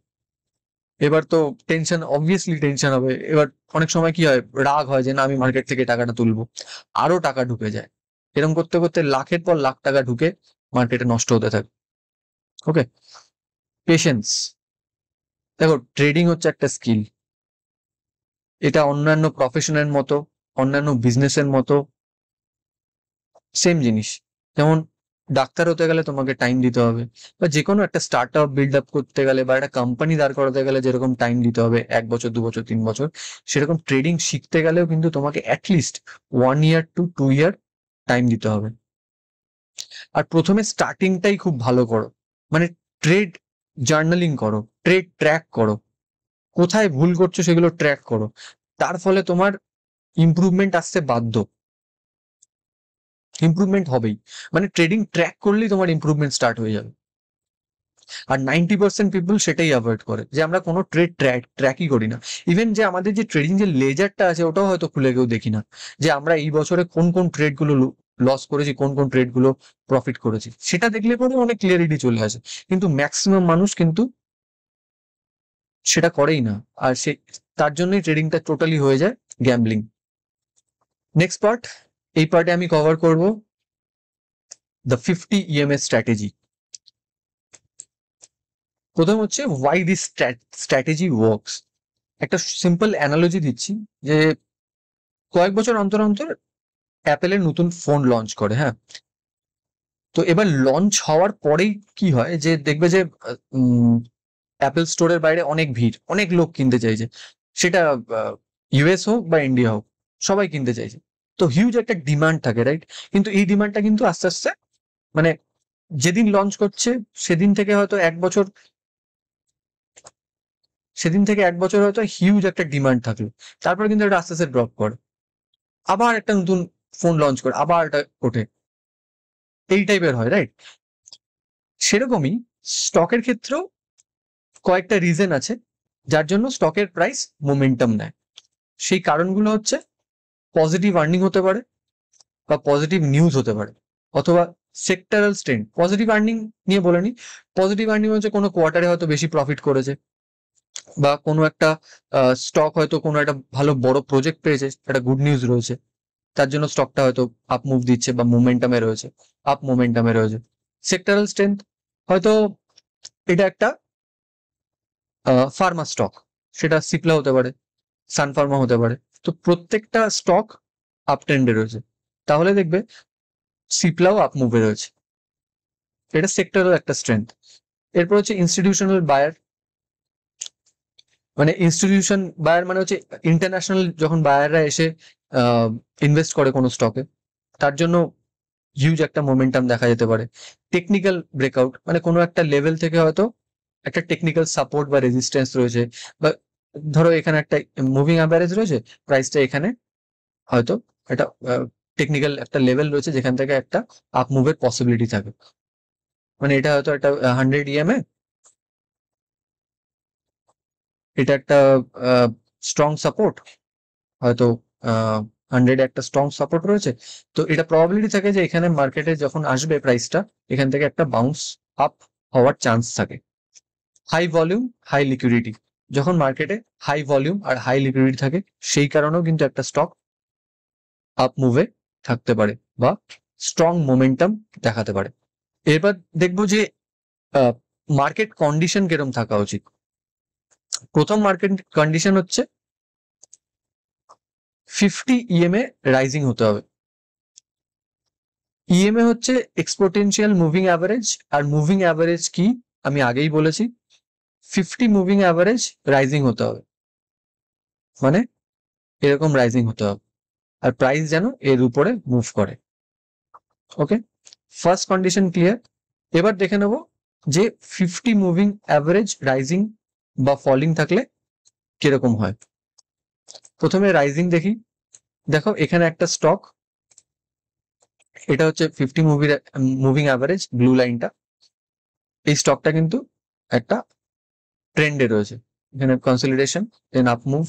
এবার তো টেনশন, অবভিয়াসলি টেনশন হবে। এবার অনেক সময় কি হয়, রাগ হয় যে না, আমি মার্কেট থেকে টাকাটা তুলবো, আরো টাকা ঢুকে যায়। এরকম করতে করতে লাখের পর লাখ টাকা ঢুকে মার্কেটে নষ্ট হতে থাকে। ওকে, পেশেন্স। দেখো, ট্রেডিং হচ্ছে একটা স্কিল। এটা অন্যান্য প্রফেশনের মতো, অন্যান্য বিজনেসের মতো সেম জিনিস। যেমন ডাক্তার হতে গেলে তোমাকে টাইম দিতে হবে, বা যে কোনো একটা স্টার্ট আপ বিল্ড আপ করতে গেলে, বা একটা কোম্পানি দাঁড় করাতে গেলে যেরকম টাইম দিতে হবে, 1 বছর, 2 বছর, 3 বছর, সেরকম ট্রেডিং শিখতে গেলেও কিন্তু তোমাকে at least 1 year to 2 year time দিতে হবে। আর প্রথমে স্টার্টিংটাই খুব ভালো করো, মানে ট্রেড জার্নালিং করো, ট্রেড ট্র্যাক করো, কোথায় ভুল করছো সেগুলো ট্র্যাক করো। তার ফলে তোমার ইমপ্রুভমেন্ট আসতে বাধ্য, ইমপ্রুভমেন্ট হবেই। মানে ট্রেডিং ট্র্যাক করলেই তোমার ইমপ্রুভমেন্ট স্টার্ট হয়ে যাবে। আর 90% পিপল সেটাই অ্যাভয়েড করে, যে আমরা কোনো ট্রেড ট্র্যাকই করি না। ইভেন যে আমাদের যে ট্রেডিং যে লেজারটা আছে, ওটাও হয়তো খুলে কেউ দেখি না, যে আমরা এই বছরে কোন কোন ট্রেড গুলো লস করেছি, কোন কোন ট্রেড গুলো প্রফিট করেছি, সেটা দেখলে পরে অনেক ক্লিয়ারিটি চলে আসে। কিন্তু ম্যাক্সিমাম মানুষ কিন্তু সেটা করেই না, আর তার জন্যই ট্রেডিংটা টোটালি হয়ে যায় গ্যাম্বলিং। নেক্সট পার্ট, এই পার্টে আমি কভার করব দ্য 50 EMS স্ট্র্যাটেজি। প্রথম হচ্ছে ওয়াই দিস স্ট্র্যাটেজি ওয়ার্কস। একটা সিম্পল অ্যানালজি দিচ্ছি, যে কয়েক বছর অন্তর অন্তর অ্যাপেলের নতুন ফোন লঞ্চ করে, হ্যাঁ। তো এবার লঞ্চ হওয়ার পরেই কি হয়, যে দেখবে যে অ্যাপেল স্টোরের বাইরে অনেক ভিড়, অনেক লোক কিনতে চাইছে, সেটা ইউএস হোক বা ইন্ডিয়া হোক, সবাই কিনতে চাইছে। তো তো হিউজ একটা ডিমান্ড থাকে, রাইট? কিন্তু এই ডিমান্ডটা কিন্তু আস্তে আস্তে মানে যেদিন লঞ্চ করছে সেদিন থেকে হয়তো হয়তো হিউজ একটা ডিমান্ড থাকলো, তারপরে কিন্তু এটা আস্তে আস্তে ড্রপ করে, আবার একটা নতুন ফোন লঞ্চ করে আবার এটা ওঠে, এই টাইপের হয়, রাইট? সেরকমই স্টকের ক্ষেত্রেও কয়েকটা রিজন আছে যার জন্য স্টকের প্রাইস মোমেন্টাম নেয়। সেই কারণগুলো হচ্ছে পজিটিভ আর্নিং হতে পারে, বা পজিটিভ নিউজ হতে পারে, অথবা সেক্টরাল ট্রেন্ড। পজিটিভ আর্নিং নিয়ে বলে নি, পজিটিভ আর্নিং হচ্ছে কোনো কোয়ার্টারে হয়তো বেশি প্রফিট করেছে, বা কোনো একটা স্টক হয়তো কোনো একটা ভালো বড় প্রজেক্ট পেয়েছে, একটা গুড নিউজ রয়েছে, তার জন্য স্টকটা হয়তো আপ মুভ দিচ্ছে বা মোমেন্টামে রয়েছে। সেক্টরাল স্ট্রেংথ, হয়তো এটা একটা ফার্মা স্টক, সেটা সিপলা হতে পারে, সান ফার্মা হতে পারে। তো প্রত্যেকটা স্টক আপ ট্রেন্ডে রয়েছে, তাহলে দেখবে সিপলাও আপ মুভে রয়েছে, এটা সেক্টরাল একটা স্ট্রেংথ। এরপর হচ্ছে ইনস্টিটিউশনাল বায়ার, মানে ইনস্টিটিউশন বায়ার মানে হচ্ছে ইন্টারন্যাশনাল যখন বায়াররা এসে ইনভেস্ট করে কোনো স্টকে, তার জন্য হিউজ একটা মোমেন্টাম দেখা যেতে পারে। টেকনিক্যাল ব্রেকআউট, মানে কোনো একটা লেভেল থেকে হয়তো একটা টেকনিক্যাল সাপোর্ট বা রেজিস্ট্যান্স রয়েছে, বা ধরো এখানে একটা মুভিং অ্যাভারেজ রয়েছে, প্রাইসটা এখানে হয়তো একটা টেকনিক্যাল একটা লেভেল রয়েছে যেখান থেকে একটা আপ মুভের পসিবিলিটি থাকে, মানে এটা হয়তো একটা 100 EMA, এটা একটা স্ট্রং সাপোর্ট, হয়তো 100 একটা স্ট্রং সাপোর্ট রয়েছে। তো এটা প্রবাবিলিটি থাকে যে এখানে মার্কেটে যখন আসবে প্রাইসটা, এখান থেকে একটা বাউন্স আপ হওয়ার চান্স থাকে। হাই ভলিউম, হাই লিকুইডিটি, যখন মার্কেটে হাই ভলিউম আর হাই লিকুইডিটি থাকে, সেই কারণেও কিন্তু একটা স্টক আপ মুভে থাকতে পারে বা স্ট্রং মোমেন্টাম দেখাতে পারে। এবার দেখবো যে মার্কেট কন্ডিশন কিরম থাকা উচিত। প্রথম মার্কেট কন্ডিশন হচ্ছে 50 EMA রাইজিং হতে হবে। ইএমএ হচ্ছে এক্সপোটেনশিয়াল মুভিং অ্যাভারেজ, আর মুভিং অ্যাভারেজ কি আমি আগেই বলেছি, 50 মুভিং অ্যাভারেজ রাইজিং হতে হবে, মানে এরকম রাইজিং হতে হবে, আর প্রাইস যেন এর উপরে মুভ করে। ওকে, ফার্স্ট কন্ডিশন ক্লিয়ার। এবার দেখে নেব যে 50 মুভিং অ্যাভারেজ রাইজিং বা ফলিং থাকলে কিরকম হয়। প্রথমে রাইজিং দেখি, দেখো এখানে একটা স্টক, এটা হচ্ছে 50 মুভিং অ্যাভারেজ, ব্লু লাইনটা, এই স্টকটা কিন্তু একটা ট্রেন্ডে রয়েছে, এখানে কনসলিডেশন দেন আপ মুভ,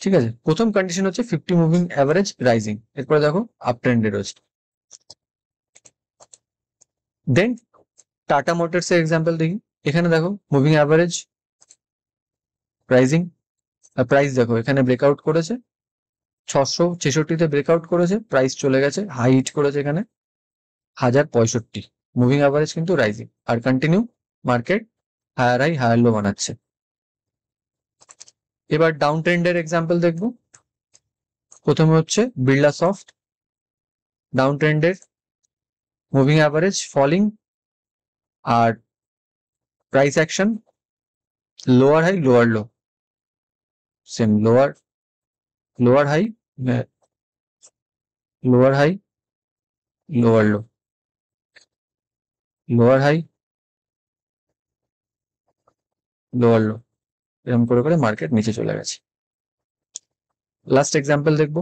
ঠিক আছে। প্রথম কন্ডিশন হচ্ছে 50 মুভিং অ্যাভারেজ রাইজিং, এরপরে দেখো আপ ট্রেন্ডে রয়েছে। দেন টাটা মোটরস এর এক্সাম্পল দেখি, এখানে দেখো মুভিং অ্যাভারেজ রাইজিং, প্রাইস দেখো এখানে ব্রেকআউট করেছে, 666-তে ব্রেকআউট করেছে, প্রাইস চলে গেছে হাই হিট করেছে এখানে 1065, মুভিং অ্যাভারেজ কিন্তু রাইজিং, আর continue market higher high higher low বানাচ্ছে। এবার ডাউন ট্রেন্ডের এক্সাম্পল দেখবো, প্রথমে হচ্ছে বিড়লা সফট, ডাউন ট্রেন্ডের মুভিং অ্যাভারেজ ফলিং, আর price action lower high lower low, same lower high lower high lower low, lower high lower low, এরকম করে করে মার্কেট নিচে চলে গেছে। লাস্ট এক্সাম্পল দেখবো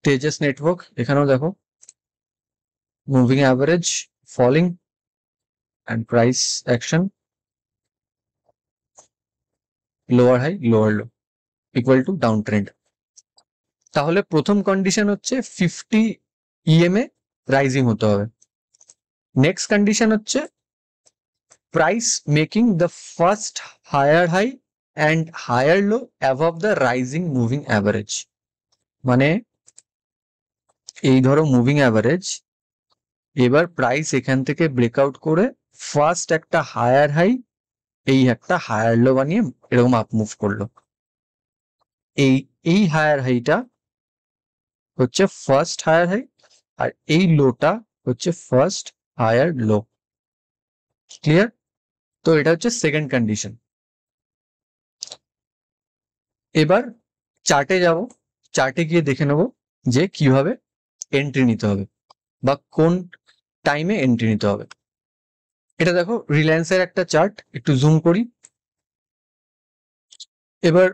তেজস নেটওয়ার্ক, এখানেও দেখো moving average falling and price action lower high lower low equal to down trend. তাহলে প্রথম কন্ডিশন হচ্ছে 50 EMA রাইজিং হতে হবে। নেক্সট কন্ডিশন হচ্ছে price making the first higher high and higher low above the rising moving average, মানে এই ধরো moving average, এবার প্রাইস এখান থেকে ব্রেকআউট করে ফার্স্ট একটা হায়ার হাই, এই একটা হায়ার লো বানিয়ে এরকম আপ মুভ করলো, এই হায়ার হাইটা হচ্ছে ফার্স্ট হায়ার হাই, আর এই লোটা হচ্ছে ফার্স্ট হায়ার লো। ক্লিয়ার? তো এটা হচ্ছে সেকেন্ড কন্ডিশন। এবার চার্টে যাব, চার্টে গিয়ে দেখে নেব যে কিভাবে এন্ট্রি নিতে হবে বা কোন টাইমে এন্ট্রি নিতে হবে। এটা দেখো রিলায়েন্সের একটা চার্ট, একটু জুম করি। এবার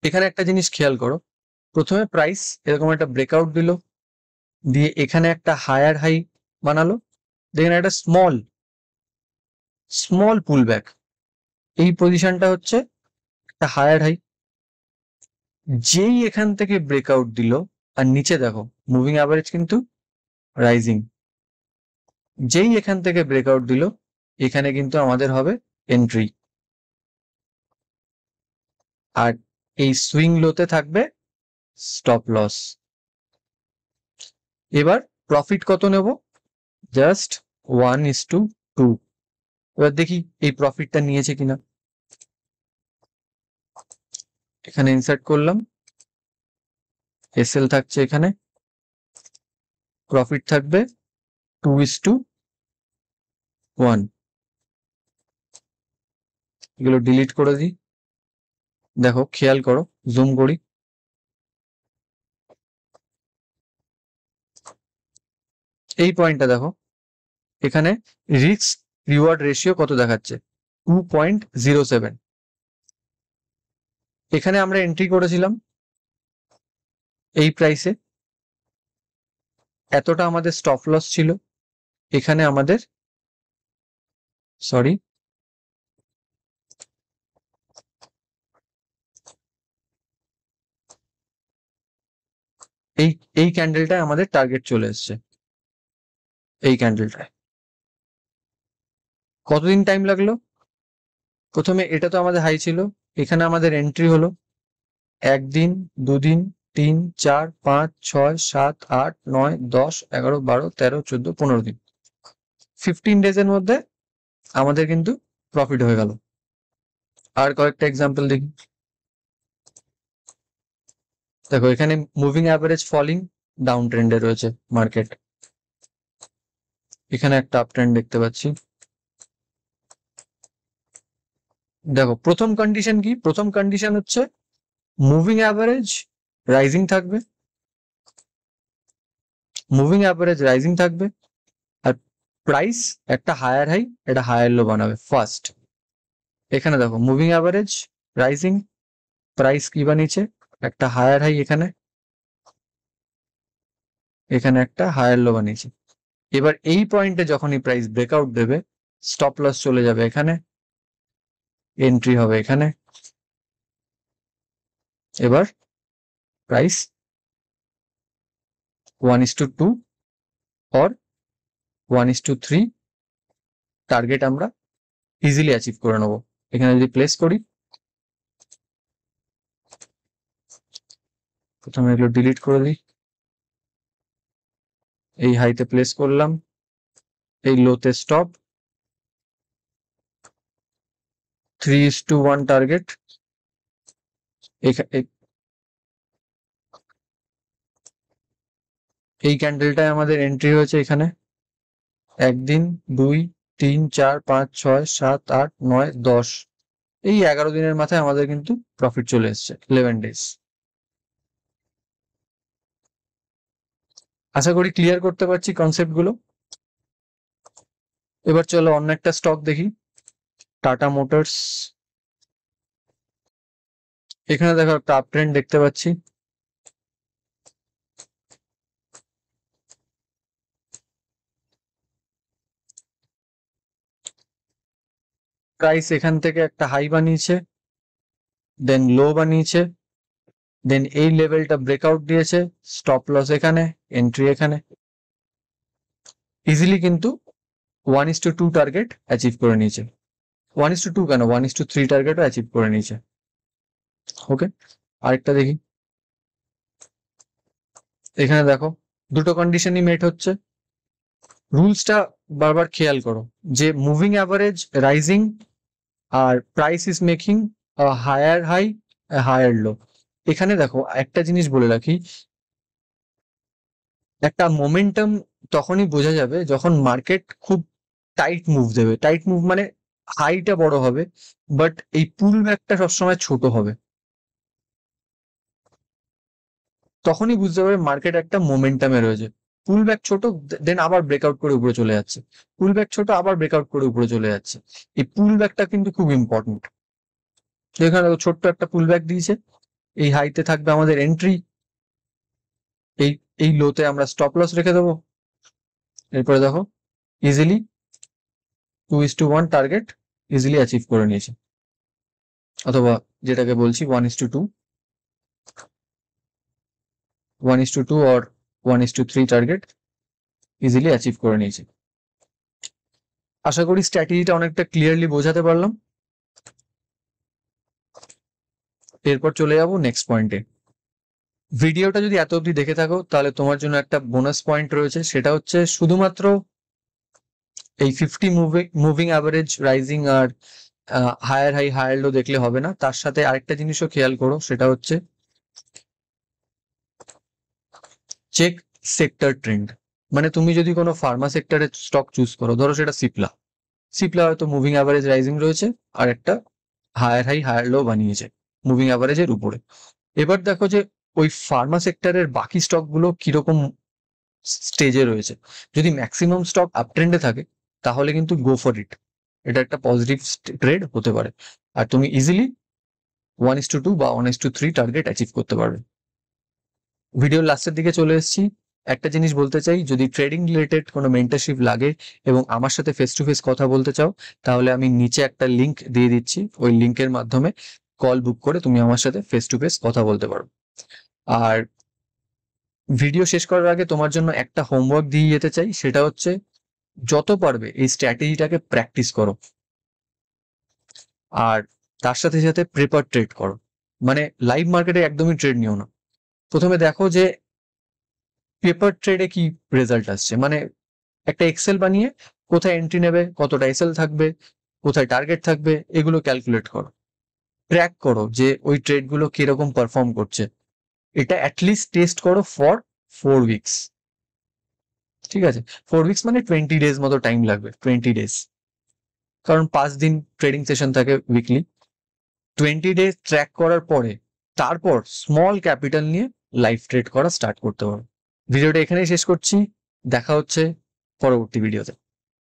এখানে একটা জিনিস খেয়াল করো, প্রথমে প্রাইস এরকম একটা ব্রেকআউট দিল, দিয়ে এখানে একটা হায়ার হাই বানালো, দেখেন একটা স্মল পুল ব্যাক। এই পজিশনটা হচ্ছে একটা হায়ার হাই। যেই এখান থেকে ব্রেকআউট দিল, আর নিচে দেখো মুভিং অ্যাভারেজ কিন্তু রাইজিং, যেই এখান থেকে ব্রেকআউট দিল এখানে কিন্তু আমাদের হবে এন্ট্রি, আর এই সুইং লোতে থাকবে স্টপ লস। এবার প্রফিট কত নেব? জাস্ট 1:2। এবার দেখি এই প্রফিটটা নিয়েছে কিনা। এখানে ইনসার্ট করলাম, এসএল থাকছে এখানে, প্রফিট থাকবে 2:1। এগুলো ডিলিট করে দিই। দেখো খেয়াল করো, জুম করি, এই পয়েন্টটা দেখো, এখানে রিস্ক রিওয়ার্ড রেশিও কত দেখাচ্ছে? 2.07। এখানে আমরা এন্ট্রি করেছিলাম এই প্রাইসে, এতটা আমাদের স্টপ লস ছিল। এখানে আমাদের সরি এই ক্যান্ডেলটায় আমাদের টার্গেট চলে এসছে। এই ক্যান্ডেলটায় কতদিন টাইম লাগলো? প্রথমে এটা তো আমাদের হাই ছিল, এখানে আমাদের এন্ট্রি হলো 1 দিন, 2 দিন, 3, 4, 5, 6, 7, 8, 9, 10, 11, 12, 13, 14, 15 দিন। 15 ডেজের মধ্যে আমাদের কিন্তু প্রফিট হয়ে গেল। আর কয়েকটা এক্সাম্পল দেখি। দেখো এখানে মুভিং অ্যাভারেজ ফলিং ডাউন ট্রেন্ডে রয়েছে মার্কেট, এখানে একটা আপ ট্রেন্ড দেখতে পাচ্ছি। দেখো প্রথম কন্ডিশন কি? প্রথম কন্ডিশন হচ্ছে মুভিং অ্যাভারেজ রাইজিং থাকবে, মুভিং অ্যাভারেজ রাইজিং থাকবে, আর প্রাইস একটা হায়ার হাই একটা হায়ার লো বানাবে ফার্স্ট। এখানে দেখো মুভিং অ্যাভারেজ রাইজিং, প্রাইস কি বানিয়েছে? একটা হায়ার হাই এখানে, এখানে একটা হায়ার লো বানিয়েছে। এবার এই পয়েন্টে যখনই প্রাইস ব্রেকআউট দেবে, স্টপ লস চলে যাবে এখানে, এন্ট্রি হবে এখানে। এবার প্রাইস 1:2 or 1:3 টার্গেট আমরা ইজিলি অ্যাচিভ করে নেবো। এখানে যদি প্লেস করি, প্রথমে এগুলো ডিলিট করে দিই, এই হাইতে প্লেস করলাম, এই লোতে স্টপ, 3:1 টার্গেট। এই ক্যান্ডেলটায় আমাদের এন্ট্রি হয়েছে এখানে 1 দিন, 2, 3, 4, 5, 6, 7, 8, 9, 10, এই 11 দিনের মাথায় আমাদের কিন্তু প্রফিট চলে এসছে 11 ডেজ। আশা করি ক্লিয়ার করতে পারছি কনসেপ্ট গুলো। এবার চলো অন্য একটা স্টক দেখি, টাটা মোটরস। এখানে দেখো একটা আপ ট্রেন্ড দেখতে পাচ্ছি, প্রাইস এখান থেকে একটা হাই বানিয়েছে, দেন লো বানিয়েছে, দেন এই লেভেলটা ব্রেকআউট দিয়েছে, স্টপ লস এখানে, এন্ট্রি এখানে, ইজিলি কিন্তু 1:2 টার্গেট অ্যাচিভ করে নিয়েছে। 1:2 কেন, 1:3 টার্গেটও অ্যাচিভ করে নিয়েছে। ওকে, আরেকটা দেখি। এখানে দেখো দুটো কন্ডিশনই মেট হচ্ছে। রুলসটা বারবার খেয়াল করো যে মুভিং অ্যাভারেজ রাইজিং আর price is making higher high higher low. এখানে দেখো একটা জিনিস বলে রাখি, একটা মোমেন্টাম তখনই বোঝা যাবে যখন মার্কেট খুব টাইট মুভ দেবে। টাইট মুভ মানে হাইটা বড় হবে, বাট এই পুল ব্যাকটা সবসময় ছোট হবে। তখনই বুঝতে পারবে মার্কেট একটা মোমেন্টামে রয়েছে। পুল ব্যাক ছোট, দেন আবার ব্রেকআউট করে উপরে চলে যাচ্ছে, পুল ব্যাক ছোট, আবার ব্রেকআউট করে উপরে চলে যাচ্ছে। এই পুল ব্যাকটা কিন্তু খুব ইম্পর্টেন্ট। এখানে ছোট্ট একটা পুল ব্যাক দিয়েছে, এই হাইতে থাকবে আমাদের এন্ট্রি, এই এই লোতে আমরা স্টপ লস রেখে দেবো। এরপরে দেখো ইজিলি 2:1 টার্গেট ইজিলি অ্যাচিভ করে নিয়েছে, অথবা যেটাকে বলছি 1:2, 1:2 or 1:3 টার্গেট ইজিলি অ্যাচিভ করে নিয়েছে। আশা করি স্ট্র্যাটেজিটা অনেকটা ক্লিয়ারলি বোঝাতে পারলাম। এরপর চলে যাব নেক্সট পয়েন্টে। ভিডিওটা যদি এত অবধি দেখে থাকো তাহলে তোমার জন্য একটা বোনাস পয়েন্ট রয়েছে, সেটা হচ্ছে শুধুমাত্র এই 50 মুভিং অ্যাভারেজ রাইজিং আর হায়ার হাই হায়ার লো দেখলে হবে না, তার সাথে আরেকটা জিনিসও খেয়াল করো, সেটা হচ্ছে চেক সেক্টর ট্রেন্ড। মানে তুমি যদি কোনো ফার্মা সেক্টরের স্টক চুজ করো, ধরো সেটা সিপলা, সিপলা হয়তো মুভিং অ্যাভারেজ রাইজিং রয়েছে আর একটা হায়ার হাই হায়ার লো বানিয়েছে মুভিং অ্যাভারেজের উপরে। এবার দেখো যে ওই ফার্মা সেক্টরের বাকি স্টকগুলো কিরকম স্টেজে রয়েছে। যদি ম্যাক্সিমাম স্টক আপ ট্রেন্ডে থাকে তাহলে কিন্তু গো ফর ইট, এটা একটা পজিটিভ ট্রেড হতে পারে, আর তুমি ইজিলি 1:2 বা 1:3 টার্গেট অ্যাচিভ করতে পারবে। ভিডিওর লাস্টের দিকে চলে এসেছি। একটা জিনিস বলতে চাই, যদি ট্রেডিং রিলেটেড কোনো মেন্টরশিপ লাগে এবং আমার সাথে ফেস টু ফেস কথা বলতে চাও, তাহলে আমি নিচে একটা লিঙ্ক দিয়ে দিচ্ছি, ওই লিঙ্কের মাধ্যমে কল বুক করে তুমি আমার সাথে ফেস টু ফেস কথা বলতে পারো। আর ভিডিও শেষ করার আগে তোমার জন্য একটা হোমওয়ার্ক দিয়ে যেতে চাই, সেটা হচ্ছে যত পারবে এই স্ট্র্যাটেজিটাকে প্র্যাকটিস করো, আর তার সাথে সাথে প্রেপার ট্রেড করো। মানে লাইভ মার্কেটে একদমই ট্রেড নিও না, প্রথমে দেখো যে পেপার ট্রেডে কি রেজাল্ট আসছে। মানে একটা এক্সেল বানিয়ে কোথায় এন্ট্রি নেবে, কতটা এসএল থাকবে, কোথায় টার্গেট থাকবে, এগুলো ক্যালকুলেট করো, ট্র্যাক করো যে ওই ট্রেডগুলো কিরকম পারফর্ম করছে। এটা অ্যাটলিস্ট টেস্ট করো ফর 4 উইকস। ঠিক আছে, 4 উইকস মানে 20 ডেজ মতো টাইম লাগবে, 20 ডেজ, কারণ 5 দিন ট্রেডিং সেশন থাকে উইকলি। 20 ডেজ ট্র্যাক করার পরে তারপর স্মল ক্যাপিটাল নিয়ে লাইভ ট্রেড করা স্টার্ট করতে পারো। ভিডিওটা এখানেই শেষ করছি, দেখা হচ্ছে পরবর্তী ভিডিওতে।